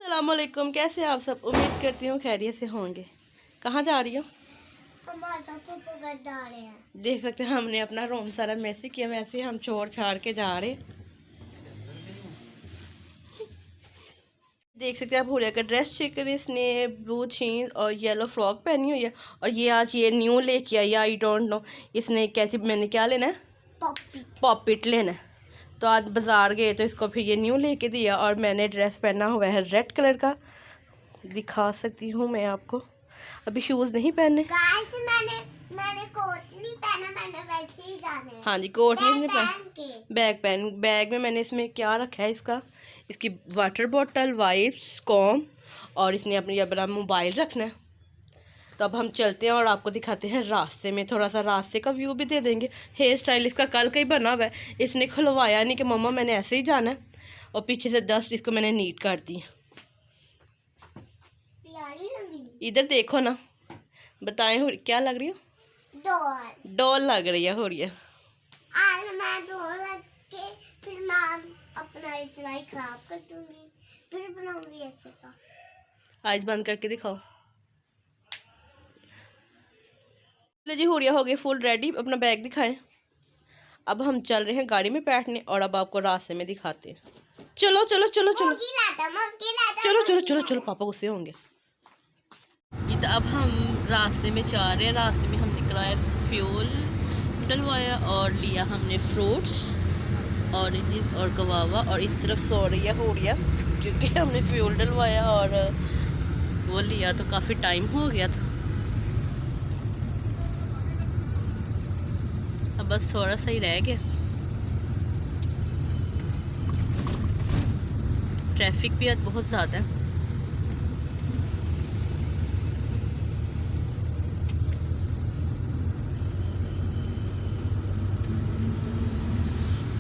अस्सलामुअलैकुम, कैसे हैं आप सब। उम्मीद करती हूँ खैरियत से होंगे। कहाँ जा रही हो? जा रहे हैं। देख सकते हैं हमने अपना रूम सारा मैसी किया, वैसे हम छोड़ छाड़ के जा रहे हैं। देख सकते हैं आप हुरिया का ड्रेस चेक करें, इसने ब्लू जीन्स और येलो फ्रॉक पहनी हुई है। और ये आज ये न्यू लेके आई, आई डोंट नो इसने कैसे, मैंने क्या लेना है, पॉपिट लेना है। तो आज बाज़ार गए तो इसको फिर ये न्यू लेके दिया। और मैंने ड्रेस पहना हुआ है रेड कलर का, दिखा सकती हूँ मैं आपको। अभी शूज़ नहीं पहने। मैंने कोट नहीं पहना, मैंने वैसे ही जाना है। हाँ जी, कोट नहीं पहन। बैग में मैंने इसमें क्या रखा है, इसकी वाटर बॉटल, वाइप्स, कॉम और इसने अपनी अपना मोबाइल रखना है। तो अब हम चलते हैं और आपको दिखाते हैं रास्ते में, थोड़ा सा रास्ते का व्यू भी दे देंगे। हेयर स्टाइल इसका कल का ही बना हुआ है, इसने खुलवाया नहीं कि मम्मा मैंने ऐसे ही जाना है। और पीछे से डस्ट इसको मैंने नीट कर दी। इधर देखो ना, बताएं क्या लग रही हो? डॉल लग रही है हुरिया। आज मैं डॉल लग के फिर मैं अपना सिलाई खराब कर दूंगी, फिर बनाऊंगी ऐसे का। आज बंद करके दिखाओ। चलो जी, हुरिया हो गई फुल रेडी, अपना बैग दिखाएं। अब हम चल रहे हैं गाड़ी में बैठने और अब आपको रास्ते में दिखाते हैं। चलो चलो चलो चलो चलो चलो चलो चलो, पापा गुस्से होंगे। ये तो अब हम रास्ते में जा रहे हैं। रास्ते में हम निकला है, फ्यूल डलवाया और लिया हमने फ्रूट्स, ऑरेंजेस और गवावा। और इस तरफ सो रही है हुरिया क्योंकि हमने फ्यूल डलवाया और वो लिया तो काफ़ी टाइम हो गया था। अब बस थोड़ा सा ही रह गया। ट्रैफिक भी आज बहुत ज़्यादा है।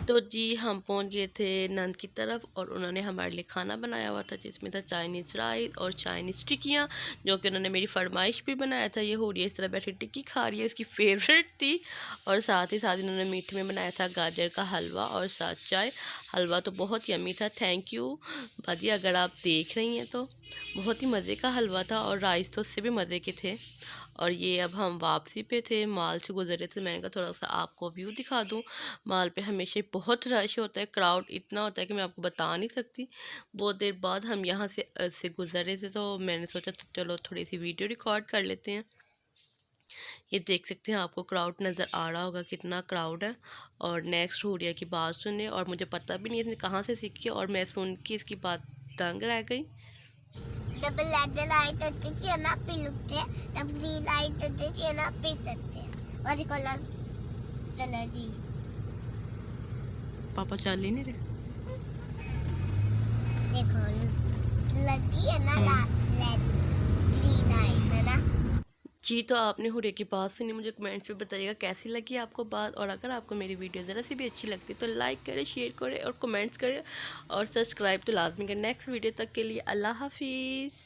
तो जी हम पहुंच गए थे नंद की तरफ और उन्होंने हमारे लिए खाना बनाया हुआ था, जिसमें था चाइनीज़ राइस और चाइनीज़ टिक्कियाँ, जो कि उन्होंने मेरी फरमाइश भी बनाया था। ये हो रही है इस तरह बैठी टिक्की खा रही है, इसकी फेवरेट थी। और साथ ही साथ इन्होंने मीठे में बनाया था गाजर का हलवा और साथ चाय। हलवा तो बहुत यम्मी था, थैंक यू भाजी, अगर आप देख रही हैं तो। बहुत ही मज़े का हलवा था और राइस तो उससे भी मज़े के थे। और ये अब हम वापसी पे थे, माल से गुजरे थे। मैंने कहा थोड़ा सा आपको व्यू दिखा दूँ। माल पे हमेशा बहुत रश होता है, क्राउड इतना होता है कि मैं आपको बता नहीं सकती। बहुत देर बाद हम यहाँ से गुजरे थे तो मैंने सोचा तो चलो थोड़ी सी वीडियो रिकॉर्ड कर लेते हैं। ये देख सकते हैं, आपको क्राउड नज़र आ रहा होगा कितना क्राउड है। और नेक्स्ट हुरिया की बात सुने, और मुझे पता भी नहीं इसने कहाँ से सीखी और मैं सुन के इसकी बात दंग रह गई। डबल लाइट होती है ना पिलुकते, डबल लाइट होती है ना पिसते और लगी। पापा चल ही नहीं रहे, देखो लगी है ना लाइट है ना जी। तो आपने हुरिया की बात सुनी, मुझे कमेंट्स में बताइएगा कैसी लगी आपको बात। और अगर आपको मेरी वीडियो ज़रा सी भी अच्छी लगती है तो लाइक करें, शेयर करें और कमेंट्स करें और सब्सक्राइब तो लाजमी करें। नेक्स्ट वीडियो तक के लिए अल्लाह हाफिज़।